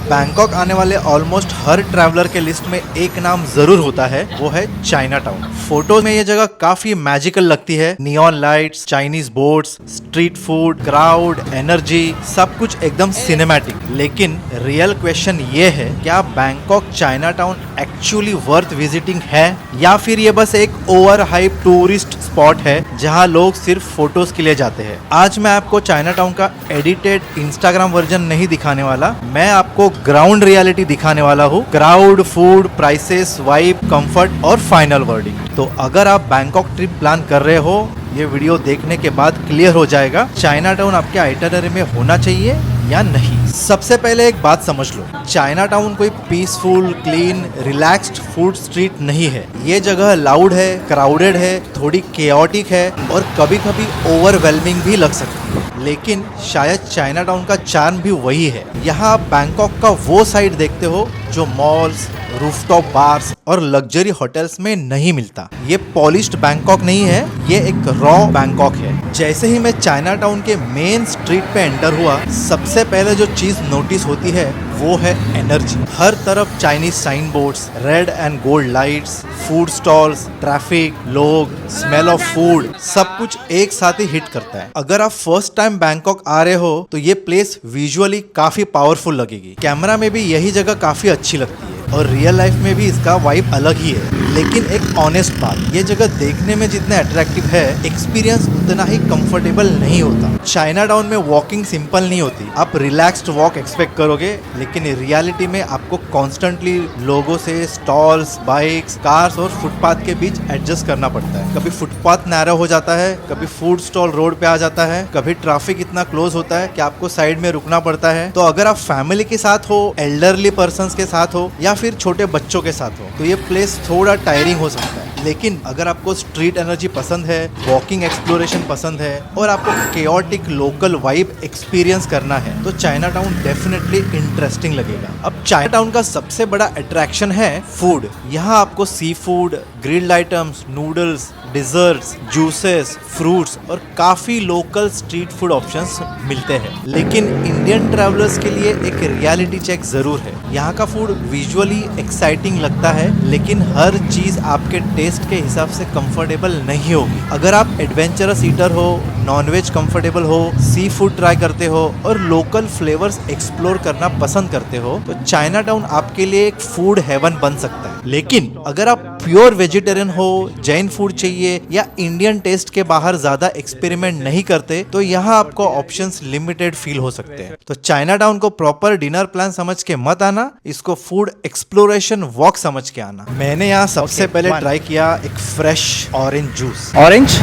Bangkok आने वाले almost हर traveller के लिस्ट में एक नाम जरूर होता है, वो है चाइना टाउन। फोटो में ये जगह काफी मैजिकल लगती है। Neon lights, Chinese boards, street food, crowd, energy, सब कुछ एकदम सिनेमैटिक। लेकिन रियल क्वेश्चन ये है, क्या Bangkok China town actually worth visiting है या फिर ये बस एक ओवर हाइप टूरिस्ट स्पॉट है जहाँ लोग सिर्फ फोटोज के लिए जाते हैं। आज मैं आपको चाइना टाउन का एडिटेड इंस्टाग्राम वर्जन नहीं दिखाने वाला, मैं आपको ग्राउंड रियलिटी दिखाने वाला हूँ। Crowd, food, prices, vibe, comfort और फाइनल वर्डिंग। तो अगर आप बैंकॉक ट्रिप प्लान कर रहे हो, ये वीडियो देखने के बाद क्लियर हो जाएगा चाइना टाउन आपके आइटनरी में होना चाहिए या नहीं। सबसे पहले एक बात समझ लो, चाइना टाउन कोई peaceful, clean, relaxed food street नहीं है। ये जगह लाउड है, क्राउडेड है, थोड़ी केओटिक है और कभी कभी ओवरवेलमिंग भी लग सकती है। लेकिन शायद चाइना टाउन का चार्म भी वही है। यहाँ आप बैंकॉक का वो साइड देखते हो जो मॉल्स, रूफटॉप बार्स और लग्जरी होटल्स में नहीं मिलता। ये पॉलिश्ड बैंकॉक नहीं है, ये एक रॉ बैंकॉक है। जैसे ही मैं चाइना टाउन के मेन स्ट्रीट पे एंटर हुआ, सबसे पहले जो चीज नोटिस होती है वो है एनर्जी। हर तरफ Chinese sign boards, red and gold lights, food stalls, traffic, लोग, स्मेल ऑफ फूड, सब कुछ एक साथ ही हिट करता है। अगर आप फर्स्ट टाइम बैंकॉक आ रहे हो तो ये प्लेस विजुअली काफी पावरफुल लगेगी। कैमरा में भी यही जगह काफी अच्छी लगती है और रियल लाइफ में भी इसका वाइब अलग ही है। लेकिन एक ऑनेस्ट बात, ये जगह देखने में जितना अट्रैक्टिव है, एक्सपीरियंस उतना ही कंफर्टेबल नहीं होता। चाइना टाउन में वॉकिंग सिंपल नहीं होती। आप रिलैक्स्ड वॉक एक्सपेक्ट करोगे, लेकिन रियलिटी में आपको कॉन्स्टेंटली लोगों से स्टॉल्स, बाइक्स, कार्स और फुटपाथ के बीच एडजस्ट करना पड़ता है। कभी फुटपाथ नैरो हो जाता है, कभी फूड स्टॉल रोड पे आ जाता है, कभी ट्रैफिक इतना क्लोज होता है कि आपको साइड में रुकना पड़ता है। तो अगर आप फैमिली के साथ हो, एल्डरली पर्संस के साथ हो या फिर छोटे बच्चों के साथ हो तो ये प्लेस थोड़ा टायरिंग हो सकता है। लेकिन अगर आपको स्ट्रीट एनर्जी पसंद है, वॉकिंग एक्सप्लोरेशन पसंद है और आपको केओटिक लोकल वाइब एक्सपीरियंस करना है तो चाइना टाउन डेफिनेटली इंटरेस्टिंग लगेगा। अब चाइना टाउन का सबसे बड़ा अट्रैक्शन है फूड। यहाँ आपको sea food, grilled items, noodles, desserts, juices, fruits और काफी लोकल स्ट्रीट फूड ऑप्शंस मिलते हैं। लेकिन इंडियन ट्रैवलर्स के लिए एक रियलिटी चेक जरूर है। यहाँ का फूड विजुअली एक्साइटिंग लगता है, लेकिन हर चीज आपके टेस्ट के हिसाब से कंफर्टेबल नहीं होगी। अगर आप एडवेंचरस ईटर हो, नॉनवेज कंफर्टेबल हो, सी फूड ट्राई करते हो और लोकल फ्लेवर्स एक्सप्लोर करना पसंद करते हो तो चाइना टाउन आपके लिए एक फूड हेवन बन सकता है। लेकिन अगर आप प्योर वेजिटेरियन हो, जैन फूड चाहिए या इंडियन टेस्ट के बाहर ज्यादा एक्सपेरिमेंट नहीं करते तो यहाँ आपको ऑप्शंस लिमिटेड फील हो सकते हैं। तो चाइना टाउन को प्रॉपर डिनर प्लान समझ के मत आना, इसको फूड एक्सप्लोरेशन वॉक समझ के आना। मैंने यहाँ सबसे पहले ट्राई किया एक fresh orange juice. Orange?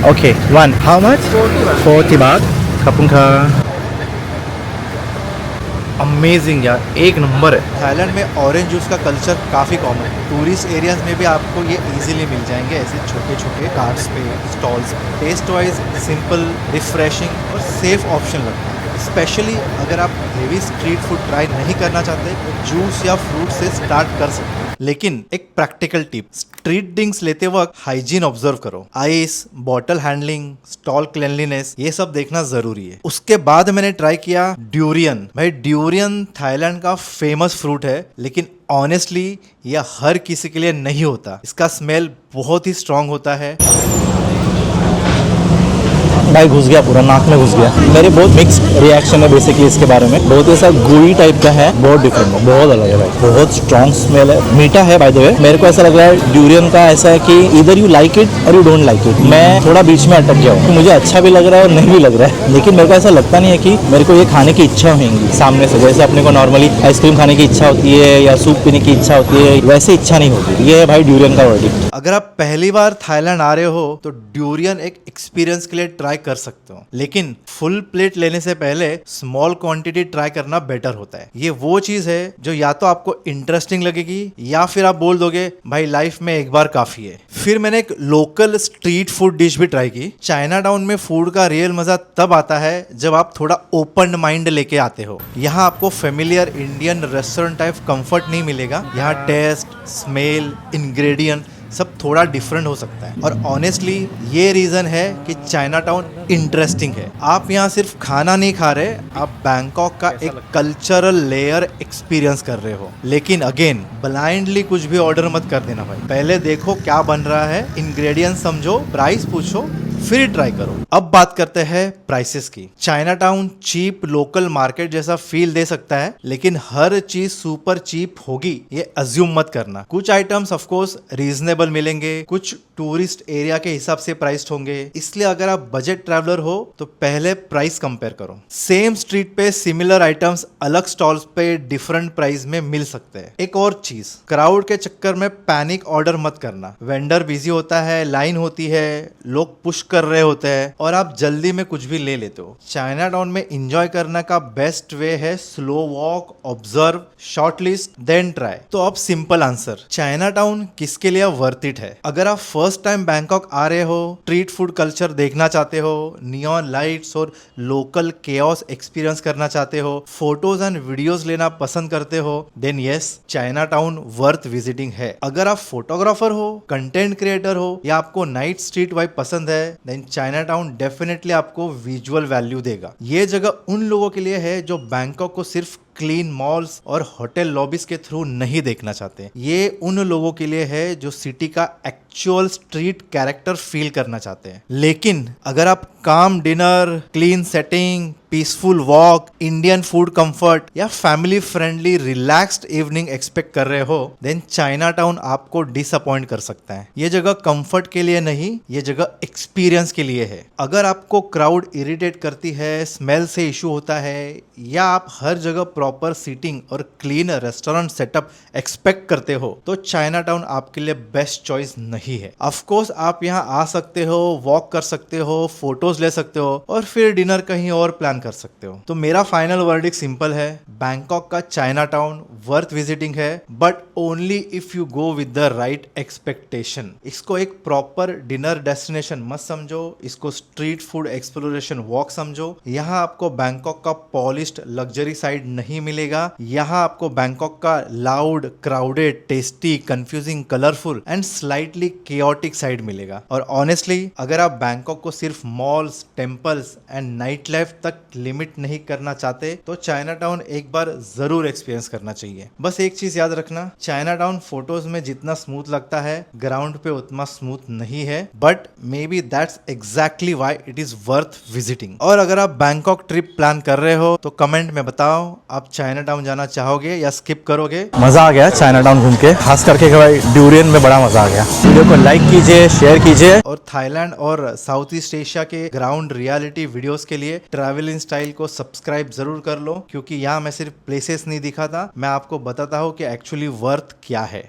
Okay, one. How much? 40 baht. Kapunka. Amazing यार, एक नंबर है। थाईलैंड में ऑरेंज जूस का कल्चर काफ़ी कॉमन है। टूरिस्ट एरियाज में भी आपको ये इजीली मिल जाएंगे, ऐसे छोटे छोटे कार्ट्स पे, स्टॉल्स पे। टेस्ट वाइज सिंपल, रिफ्रेशिंग और सेफ ऑप्शन लगता है। स्पेशली अगर आप हेवी स्ट्रीट फूड ट्राई नहीं करना चाहते तो जूस या फ्रूट से स्टार्ट कर सकते हैं। लेकिन एक प्रैक्टिकल टिप, स्ट्रीट ड्रिंक्स लेते वक्त हाइजीन ऑब्जर्व करो। Ice, bottle handling, stall cleanliness, ये सब देखना जरूरी है। उसके बाद मैंने ट्राई किया ड्यूरियन। भाई ड्यूरियन थाईलैंड का फेमस फ्रूट है, लेकिन ऑनेस्टली यह हर किसी के लिए नहीं होता। इसका स्मेल बहुत ही स्ट्रांग होता है। भाई घुस गया, पूरा नाक में घुस गया। मेरे बहुत मिक्स्ड रिएक्शन है बेसिकली इसके बारे में। बहुत ऐसा गुड़ी टाइप का है, बहुत डिफरेंट है, बहुत अलग है भाई। बहुत स्ट्रॉन्ग स्मेल है, मीठा है बाय द वे। मेरे को ऐसा लग रहा है ड्यूरियन का ऐसा है कि इधर यू लाइक इट और यू डोंट लाइक इट। मैं थोड़ा बीच में अटक गया हूँ, मुझे अच्छा भी लग रहा है और नहीं भी लग रहा है। लेकिन मेरे को ऐसा लगता नहीं है कि मेरे को ये खाने की इच्छा होगी सामने से। जैसे अपने को नॉर्मली आइसक्रीम खाने की इच्छा होती है या सूप पीने की इच्छा होती है, वैसे इच्छा नहीं होती। ये है भाई ड्यूरियन का वर्डिक्ट। अगर आप पहली बार थाईलैंड आ रहे हो तो ड्यूरियन एक एक्सपीरियंस के लिए ट्राई कर सकते हो, लेकिन फुल प्लेट लेने से पहले स्मॉल क्वांटिटी ट्राई करना बेटर होता है। ये वो चीज है जो या तो आपको इंटरेस्टिंग लगेगी या फिर आप बोल दोगे भाई लाइफ में एक बार काफी है। फिर मैंने एक लोकल स्ट्रीट फूड डिश भी ट्राई की। चाइना टाउन में फूड का रियल मजा तब आता है जब आप थोड़ा ओपन माइंड लेके आते हो। यहाँ आपको familiar Indian restaurant type comfort नहीं मिलेगा। यहाँ टेस्ट, स्मेल, इंग्रेडिएंट सब थोड़ा डिफरेंट हो सकता है। और ऑनेस्टली ये रीज़न है कि चाइना टाउन इंटरेस्टिंग है। आप यहाँ सिर्फ खाना नहीं खा रहे, आप बैंकॉक का एक कल्चरल लेयर एक्सपीरियंस कर रहे हो। लेकिन अगेन ब्लाइंडली कुछ भी ऑर्डर मत कर देना भाई, पहले देखो क्या बन रहा है, इंग्रेडिएंट्स समझो, प्राइस पूछो, फिर ट्राई करो। अब बात करते हैं प्राइसेस की। China town cheap local market जैसा फील दे सकता है, लेकिन हर चीज सुपर चीप होगी ये अज्यूम मत करना। कुछ आइटम्स ऑफ कोर्स रीजनेबल मिलेंगे, कुछ टूरिस्ट एरिया के हिसाब से प्राइस्ड होंगे। इसलिए अगर आप बजट ट्रैवलर हो तो पहले प्राइस कंपेयर करो। सेम स्ट्रीट पे सिमिलर आइटम्स अलग स्टॉल्स पे डिफरेंट प्राइस में मिल सकते हैं। एक और चीज, क्राउड के चक्कर में पैनिक ऑर्डर मत करना। वेंडर बिजी होता है, लाइन होती है, लोग पुश कर रहे होते हैं और आप जल्दी में कुछ भी ले लेते हो। चाइना टाउन में एंजॉय करने का बेस्ट वे है slow walk, observe, short list, then try. तो अब सिंपल आंसर, चाइना टाउन किसके लिए वर्थ इट है? अगर आप फर्स्ट टाइम बैंकॉक आ रहे हो, स्ट्रीट फूड कल्चर देखना चाहते हो, नियॉन लाइट्स और लोकल केओस एक्सपीरियंस करना चाहते हो, फोटोज एंड वीडियोस लेना पसंद करते हो, then yes, China town worth visiting है। अगर आप फोटोग्राफर हो, कंटेंट क्रिएटर हो या आपको नाइट स्ट्रीट वाइब पसंद है, देन चाइना टाउन डेफिनेटली आपको विजुअल वैल्यू देगा। ये जगह उन लोगों के लिए है जो बैंकॉक को सिर्फ क्लीन मॉल्स और होटल लॉबीज के थ्रू नहीं देखना चाहते। ये उन लोगों के लिए है जो सिटी का एक्चुअल स्ट्रीट कैरेक्टर फील करना चाहते हैं। लेकिन अगर आप calm dinner, clean setting, peaceful walk, Indian food comfort या family friendly relaxed evening expect कर रहे हो, देन चाइना टाउन आपको डिसअपॉइंट कर सकता है। ये जगह कंफर्ट के लिए नहीं, ये जगह एक्सपीरियंस के लिए है। अगर आपको क्राउड इरिटेट करती है, स्मेल से इशू होता है, या आप हर जगह प्रॉपर सीटिंग और क्लीन रेस्टोरेंट सेटअप एक्सपेक्ट करते हो, तो चाइना टाउन आपके लिए बेस्ट चॉइस नहीं है। ऑफ कोर्स आप यहाँ आ सकते हो, वॉक कर सकते हो, फोटोज ले सकते हो और फिर डिनर कहीं और प्लान कर सकते हो। तो मेरा फाइनल वर्डिक्ट सिंपल है, बैंकॉक का चाइना टाउन वर्थ विजिटिंग है, but only if you go with the right expectation. इसको एक प्रॉपर डिनर डेस्टिनेशन मत समझो, इसको स्ट्रीट फूड एक्सप्लोरेशन वॉक समझो। यहाँ आपको बैंकॉक का पॉलिश्ड लग्जरी साइड नहीं मिलेगा, यहाँ आपको बैंकॉक का loud, crowded, tasty, confusing, colourful and slightly chaotic side मिलेगा। और ऑनेस्टली अगर आप बैंकॉक को सिर्फ malls, temples and night life तक लिमिट नहीं करना चाहते, तो चाइना टाउन एक बार जरूर एक्सपीरियंस करना चाहिए। बस एक चीज याद रखना, चाइना टाउन फोटोज में जितना स्मूथ लगता है, ग्राउंड पे उतना स्मूथ नहीं है, but may be that's exactly why it is worth visiting. और अगर आप बैंकॉक ट्रिप प्लान कर रहे हो तो कमेंट में बताओ, आप चाइना टाउन जाना चाहोगे या स्किप करोगे? मजा आ गया चाइना टाउन घूम के, खास करके भाई ड्यूरियन में बड़ा मजा आ गया। वीडियो को लाइक कीजिए, शेयर कीजिए। और थाईलैंड और साउथ ईस्ट एशिया के ग्राउंड रियलिटी वीडियोस के लिए ट्रैवल इन स्टाइल को सब्सक्राइब जरूर कर लो, क्योंकि यहाँ मैं सिर्फ प्लेसेस नहीं दिखाता, मैं आपको बताता हूँ कि एक्चुअली वर्थ क्या है।